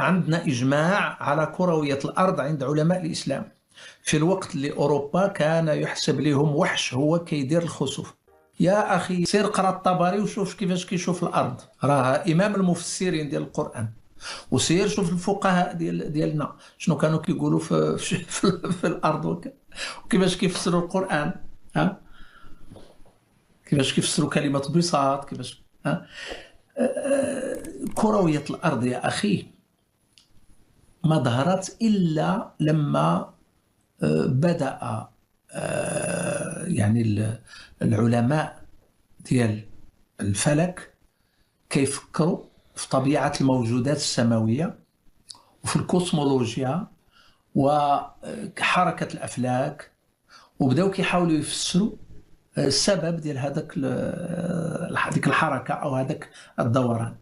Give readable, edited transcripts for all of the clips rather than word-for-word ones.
عندنا إجماع على كروية الأرض عند علماء الإسلام في الوقت اللي أوروبا كان يحسب لهم وحش هو كيدير الخسوف. يا أخي سير قرأ الطبري وشوف كيفاش كيشوف الأرض، راه إمام المفسرين ديال القرآن. وسير شوف الفقهاء ديالنا شنو كانوا كيقولوا في الأرض وكيفاش كيفسروا القرآن. ها كيفاش كيفسروا كلمة بساط، كيفاش كروية الأرض يا أخي ما ظهرت إلا لما بدأ يعني العلماء ديال الفلك كيفكروا في طبيعة الموجودات السماوية وفي الكوسمولوجيا وحركة الأفلاك، وبداو كيحاولوا يفسروا السبب ديال هذيك الحركة أو هذاك الدوران.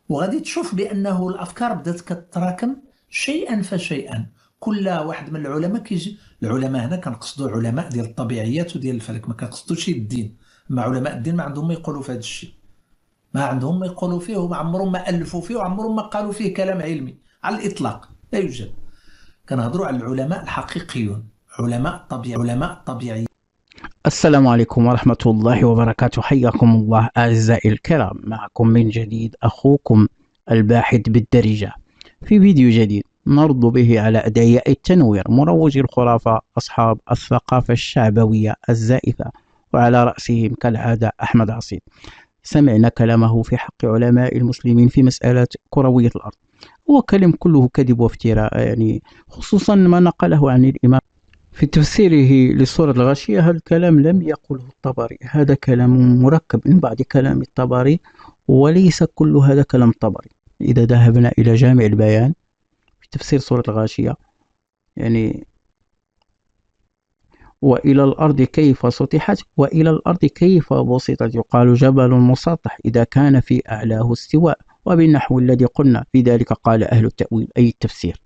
وغادي تشوف بأنه الأفكار بدات كتراكم شيئا فشيئا. كل واحد من العلماء كيجي، العلماء هنا كنقصدوا علماء ديال الطبيعيات وديال الفلك، ما كنقصدوش الدين. ما علماء الدين ما عندهم ما يقولوا في هذا الشيء، ما عندهم ما يقولوا فيه، وما عمرهم ما ألفوا فيه، وعمرهم ما قالوا فيه كلام علمي على الإطلاق، لا يوجد. كنهضروا على العلماء الحقيقيون، علماء الطبيعيين. السلام عليكم ورحمة الله وبركاته. حياكم الله أعزائي الكرام، معكم من جديد أخوكم الباحث بالدرجة في فيديو جديد نرد به على أدعياء التنوير، مروجي الخرافة، أصحاب الثقافة الشعبوية الزائفة، وعلى رأسهم كالعادة أحمد عصيد. سمعنا كلامه في حق علماء المسلمين في مسألة كروية الأرض، هو كلام كله كذب وافتراء، يعني خصوصا ما نقله عن الإمام في تفسيره للسورة الغاشية. هذا الكلام لم يقله الطبري، هذا كلام مركب من بعد كلام الطبري، وليس كل هذا كلام الطبري. إذا ذهبنا إلى جامع البيان في تفسير سورة الغاشية، يعني وإلى الأرض كيف سطحت وإلى الأرض كيف بسطت، يقال جبل مسطح إذا كان في أعلاه استواء، وبالنحو الذي قلنا في ذلك قال أهل التأويل أي التفسير.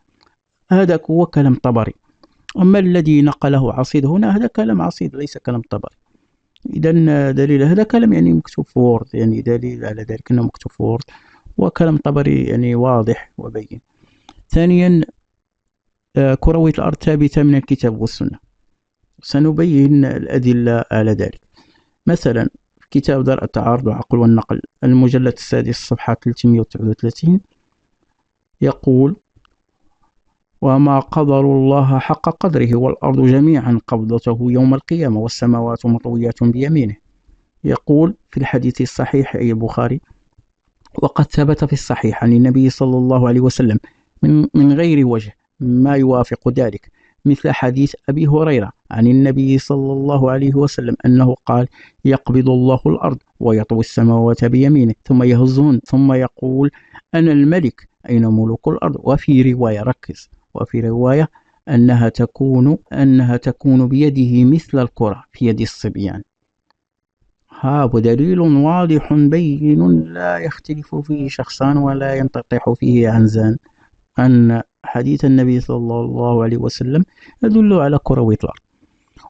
هذا هو كلام طبري. أما الذي نقله عصيد هنا هذا كلام عصيد ليس كلام طبري. إذا دليل هذا كلام يعني مكتوب في وورد، يعني دليل على ذلك أنه مكتوب في وورد، وكلام طبري يعني واضح وبين. ثانيا، كروية الأرض ثابتة من الكتاب والسنة، سنبين الأدلة على ذلك. مثلا في كتاب درء التعارض والعقل والنقل المجلد السادس صفحة 339 يقول: وما قدر الله حق قدره والأرض جميعا قبضته يوم القيامة والسماوات مطويات بيمينه. يقول في الحديث الصحيح أي البخاري: وقد ثبت في الصحيح عن النبي صلى الله عليه وسلم من غير وجه ما يوافق ذلك، مثل حديث أبي هريرة عن النبي صلى الله عليه وسلم أنه قال: يقبض الله الأرض ويطوي السماوات بيمينه ثم يهزهن ثم يقول: أنا الملك أين ملوك الأرض. وفي رواية، ركز، وفي رواية أنها تكون بيده مثل الكرة في يد الصبيان. هذا دليل واضح بين لا يختلف فيه شخصان ولا ينتطح فيه عنزان، أن حديث النبي صلى الله عليه وسلم يدل على كروية الأرض.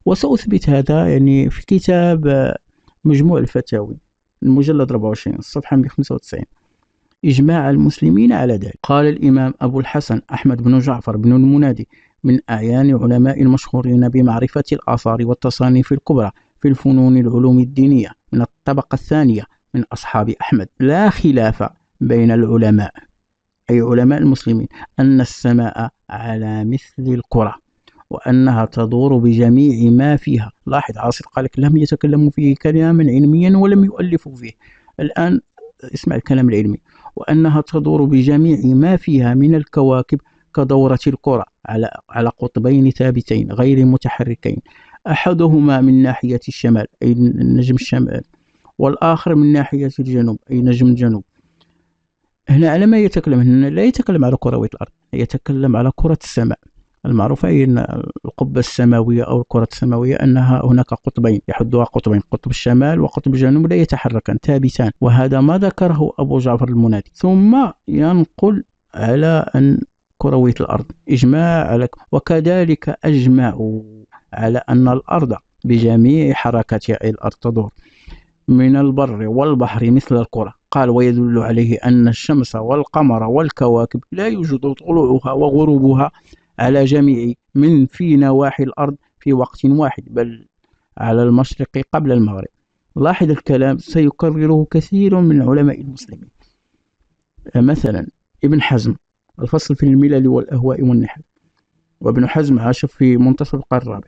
وسأثبت هذا يعني في كتاب مجموع الفتاوي المجلد 24 الصفحة 195 إجماع المسلمين على ذلك. قال الإمام أبو الحسن أحمد بن جعفر بن المنادي من أعيان علماء المشهورين بمعرفة الآثار والتصانيف الكبرى في الفنون العلوم الدينية من الطبقة الثانية من أصحاب أحمد: لا خلاف بين العلماء أي علماء المسلمين أن السماء على مثل الكرة وأنها تدور بجميع ما فيها. لاحظ، عاصر قال لك لم يتكلموا فيه كلاما علميا ولم يؤلفوا فيه. الآن اسمع الكلام العلمي: وأنها تدور بجميع ما فيها من الكواكب كدورة الكرة على قطبين ثابتين غير متحركين، أحدهما من ناحية الشمال أي نجم الشمال، والآخر من ناحية الجنوب أي نجم الجنوب. هنا على ما يتكلم، هنا لا يتكلم على كروية الأرض، يتكلم على كرة السماء المعروفة، أي أن القبة السماوية أو الكرة السماوية أنها هناك قطبين يحدها قطبين، قطب الشمال وقطب الجنوب لا يتحركان ثابتان، وهذا ما ذكره أبو جعفر المنادي. ثم ينقل على أن كروية الأرض إجماع على، وكذلك أجمعوا على أن الأرض بجميع حركاتها أي الأرض تدور من البر والبحر مثل الكرة قال ويدل عليه أن الشمس والقمر والكواكب لا يوجد طلوعها وغروبها على جميع من في نواحي الأرض في وقت واحد، بل على المشرق قبل المغرب. لاحظ الكلام سيكرره كثير من علماء المسلمين، مثلا ابن حزم الفصل في الملل والأهواء والنحل. وابن حزم عاش في منتصف القرن الرابع.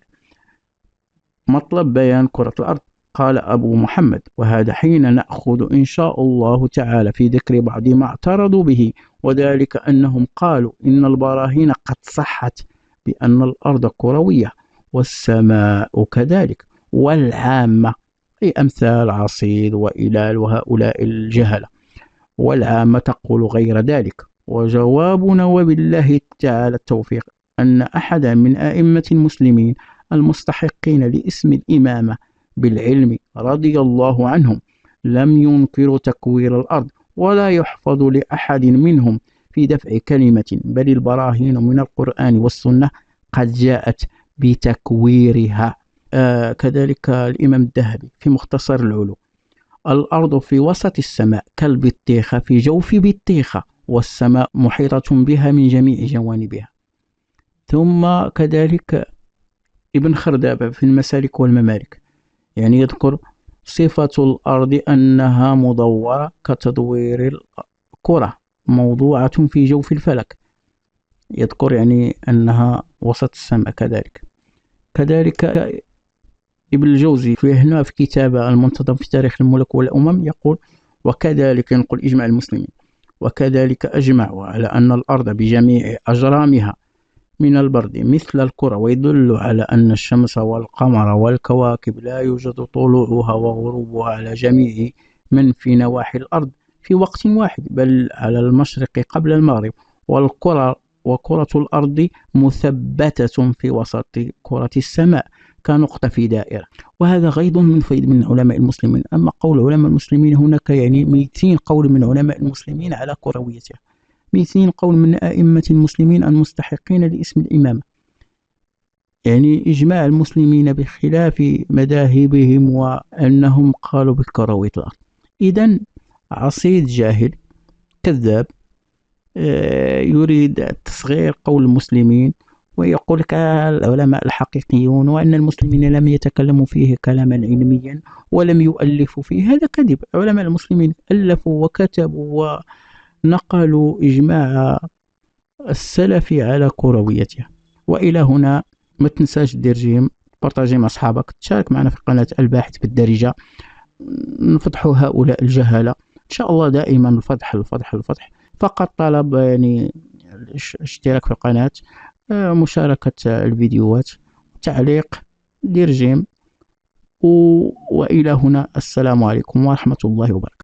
مطلب بيان كرة الأرض. قال أبو محمد: وهذا حين نأخذ إن شاء الله تعالى في ذكر بعض ما اعترضوا به، وذلك أنهم قالوا إن البراهين قد صحت بأن الأرض كروية والسماء كذلك، والعامة أي أمثال عصير وإلال وهؤلاء الجهلة، والعامة تقول غير ذلك. وجوابنا وبالله تعالى التوفيق أن أحدا من أئمة المسلمين المستحقين لاسم الإمامة بالعلم رضي الله عنهم لم ينكروا تكوير الأرض، ولا يحفظ لأحد منهم في دفع كلمة، بل البراهين من القرآن والسنة قد جاءت بتكويرها. كذلك الإمام الذهبي في مختصر العلوم: الأرض في وسط السماء كالبطيخة في جوف بطيخة، والسماء محيطة بها من جميع جوانبها. ثم كذلك ابن خردابة في المسالك والممالك، يعني يذكر صفة الأرض أنها مدورة كتدوير الكرة موضوعة في جوف الفلك، يذكر يعني أنها وسط السماء. كذلك ابن الجوزي في كتابه المنتظم في تاريخ الملك والأمم يقول: وكذلك ينقل إجماع المسلمين، وكذلك أجمعوا على أن الأرض بجميع أجرامها من البرد مثل الكرة، ويدل على أن الشمس والقمر والكواكب لا يوجد طلوعها وغروبها على جميع من في نواحي الأرض في وقت واحد، بل على المشرق قبل المغرب، وكرة الأرض مثبتة في وسط كرة السماء كنقطة في دائرة. وهذا غيض من فيض من علماء المسلمين. أما قول علماء المسلمين، هناك يعني 200 قول من علماء المسلمين على كرويتها، 200 قول من أئمة المسلمين المستحقين لاسم الإمامة، يعني إجماع المسلمين بخلاف مذاهبهم وأنهم قالوا بكروية الأرض. إذن عصيد جاهل كذاب يريد تصغير قول المسلمين، ويقول لك العلماء الحقيقيون وأن المسلمين لم يتكلموا فيه كلاما علميا ولم يؤلفوا فيه. هذا كذب. علماء المسلمين ألفوا وكتبوا ونقلوا إجماع السلف على كرويتها. وإلى هنا ما تنساش دير جيم، بارطاجي مع أصحابك، تشارك معنا في قناة الباحث بالدارجة، نفضحوا هؤلاء الجهلة إن شاء الله. دائما الفضح الفضح الفضح. فقط طلب يعني الاشتراك في القناة، مشاركة الفيديوهات، تعليق، دير جيم. وإلى هنا السلام عليكم ورحمة الله وبركاته.